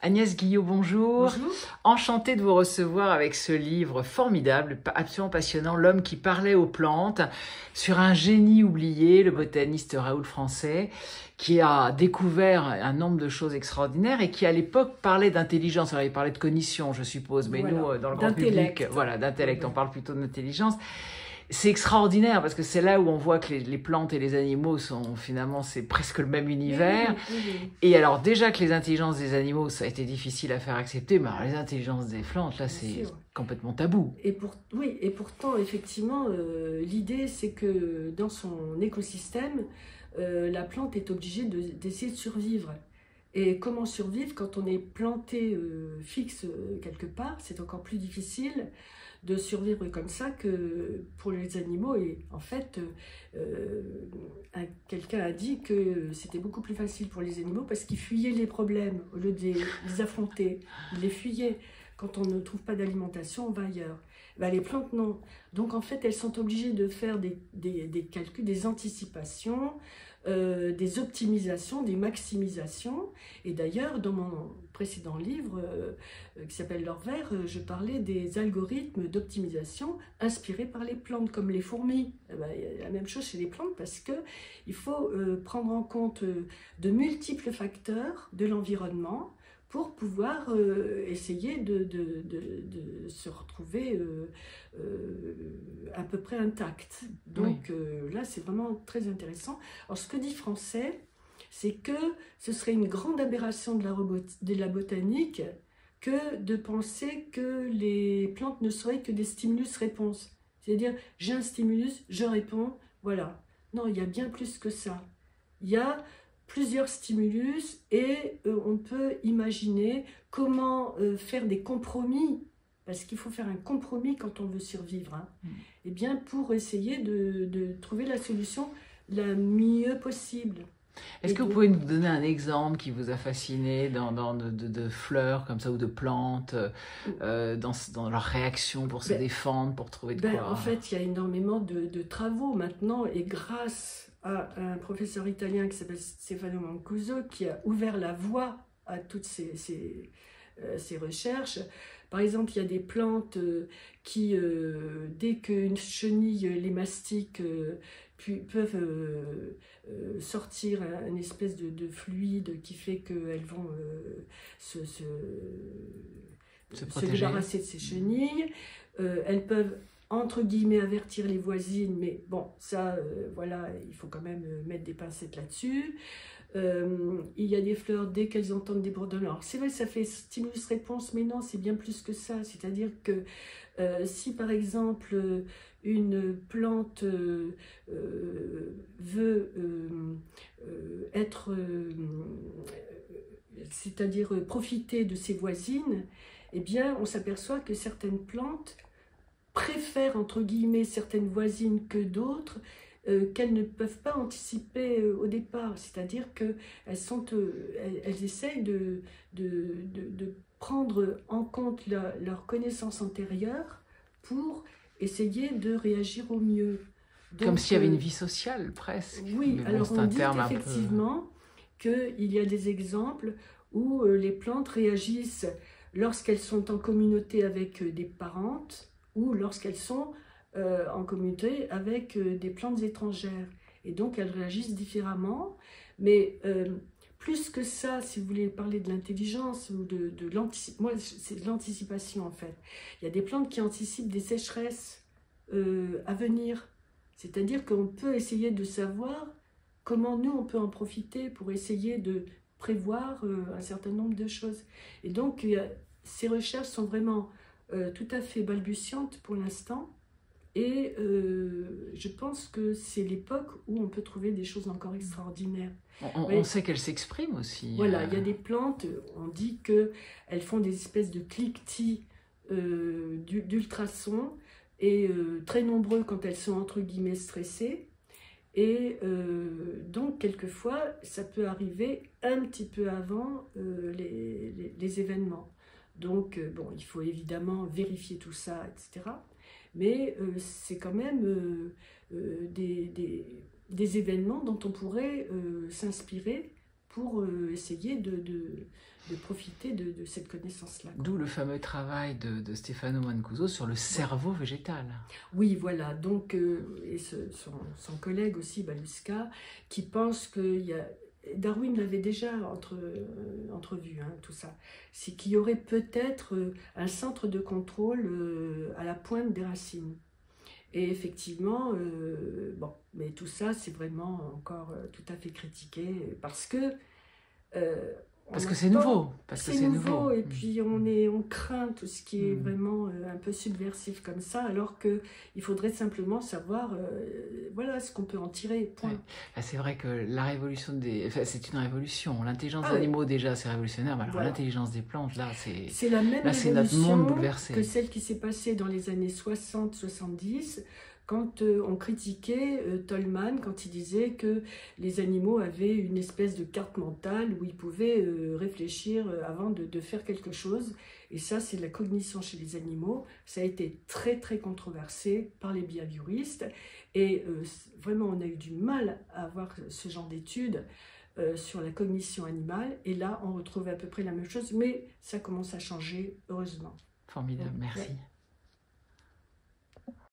Agnès Guillot, bonjour. Bonjour. Enchantée de vous recevoir avec ce livre formidable, absolument passionnant, L'homme qui parlait aux plantes, sur un génie oublié, le botaniste Raoul Français, qui a découvert un nombre de choses extraordinaires et qui à l'époque parlait d'intelligence. Alors il parlait de cognition, je suppose, mais Voilà. nous, dans le grand public, voilà, d'intellect, on parle plutôt d'intelligence. C'est extraordinaire parce que c'est là où on voit que les plantes et les animaux sont finalement, c'est presque le même univers. Oui. Et alors déjà que les intelligences des animaux, ça a été difficile à faire accepter, mais alors les intelligences des plantes, là, c'est complètement tabou. Oui, et pourtant, effectivement, l'idée, c'est que dans son écosystème, la plante est obligée d'essayer de survivre. Et comment survivre quand on est planté fixe quelque part, c'est encore plus difficile de survivre comme ça que pour les animaux. Et en fait, quelqu'un a dit que c'était beaucoup plus facile pour les animaux parce qu'ils fuyaient les problèmes au lieu de les affronter. Ils les fuyaient. Quand on ne trouve pas d'alimentation, on va ailleurs. Ben, les plantes, non. Donc en fait, elles sont obligées de faire des calculs, des anticipations, des optimisations, des maximisations. Et d'ailleurs, dans mon précédent livre qui s'appelle L'or vert, je parlais des algorithmes d'optimisation inspirés par les plantes, comme les fourmis. Eh ben, il y a la même chose chez les plantes parce qu'il faut prendre en compte de multiples facteurs de l'environnement pour pouvoir essayer de se retrouver à peu près intact. Donc là, c'est vraiment très intéressant. Alors, ce que dit Français, c'est que ce serait une grande aberration de la botanique que de penser que les plantes ne seraient que des stimulus-réponses. C'est-à-dire, j'ai un stimulus, je réponds, voilà. Non, il y a bien plus que ça. Il y a plusieurs stimulus et on peut imaginer comment faire des compromis, parce qu'il faut faire un compromis quand on veut survivre, hein. Et bien pour essayer de trouver la solution la mieux possible. Est-ce que vous pouvez nous donner un exemple qui vous a fasciné de fleurs comme ça ou de plantes, dans leur réaction pour se défendre, pour trouver de quoi? En fait, il y a énormément de travaux maintenant et grâce à un professeur italien qui s'appelle Stefano Mancuso qui a ouvert la voie à toutes ces recherches. Par exemple, il y a des plantes qui, dès qu'une chenille les mastique, peuvent sortir une espèce de fluide qui fait qu'elles vont se débarrasser de ces chenilles. Elles peuvent entre guillemets avertir les voisines, mais bon, ça, voilà, il faut quand même mettre des pincettes là-dessus. Il y a des fleurs, dès qu'elles entendent des bourdonnements. Alors c'est vrai, ça fait stimulus-réponse, mais non, c'est bien plus que ça. C'est-à-dire que si par exemple une plante veut c'est-à-dire profiter de ses voisines, eh bien on s'aperçoit que certaines plantes préfèrent entre guillemets certaines voisines que d'autres, qu'elles ne peuvent pas anticiper au départ. C'est-à-dire qu'elles essayent de prendre en compte leur connaissance antérieure pour essayer de réagir au mieux. Donc, comme s'il y avait une vie sociale, presque. Oui, bon, alors on dit effectivement qu'il y a des exemples où les plantes réagissent lorsqu'elles sont en communauté avec des parentes ou lorsqu'elles sont en communauté avec des plantes étrangères. Et donc elles réagissent différemment. Mais plus que ça, si vous voulez parler de l'intelligence ou de l'anticipation, moi c'est de l'anticipation en fait. Il y a des plantes qui anticipent des sécheresses à venir. C'est-à-dire qu'on peut essayer de savoir comment nous on peut en profiter pour essayer de prévoir un certain nombre de choses. Et donc ces recherches sont vraiment tout à fait balbutiantes pour l'instant. Et je pense que c'est l'époque où on peut trouver des choses encore extraordinaires. On sait qu'elles s'expriment aussi. Voilà, il y a des plantes, on dit qu'elles font des espèces de cliquetis d'ultrasons, et très nombreux quand elles sont entre guillemets stressées. Et donc, quelquefois, ça peut arriver un petit peu avant les événements. Donc, bon, il faut évidemment vérifier tout ça, etc. Mais c'est quand même des événements dont on pourrait s'inspirer pour essayer de profiter de cette connaissance-là. D'où le fameux travail de Stefano Mancuso sur le cerveau végétal. Oui, voilà. Donc, et son collègue aussi, Balusca, qui pense qu'il y a... Darwin l'avait déjà entrevu, hein, tout ça. C'est qu'il y aurait peut-être un centre de contrôle à la pointe des racines. Et effectivement, bon, mais tout ça, c'est vraiment encore tout à fait critiqué parce que c'est nouveau. C'est nouveau, et puis on craint tout ce qui est vraiment un peu subversif comme ça, alors qu'il faudrait simplement savoir voilà, ce qu'on peut en tirer, point. Ouais. C'est vrai que la révolution c'est une révolution. L'intelligence des animaux, déjà, c'est révolutionnaire, mais alors voilà. L'intelligence des plantes, là, c'est la même c'est notre monde bouleversé. Que celle qui s'est passée dans les années 60-70, quand on critiquait Tolman, quand il disait que les animaux avaient une espèce de carte mentale où ils pouvaient réfléchir avant de faire quelque chose. Et ça, c'est la cognition chez les animaux. Ça a été très, très controversé par les behavioristes. Et vraiment, on a eu du mal à avoir ce genre d'études sur la cognition animale. Et là, on retrouve à peu près la même chose, mais ça commence à changer, heureusement. Formidable, merci. Ouais.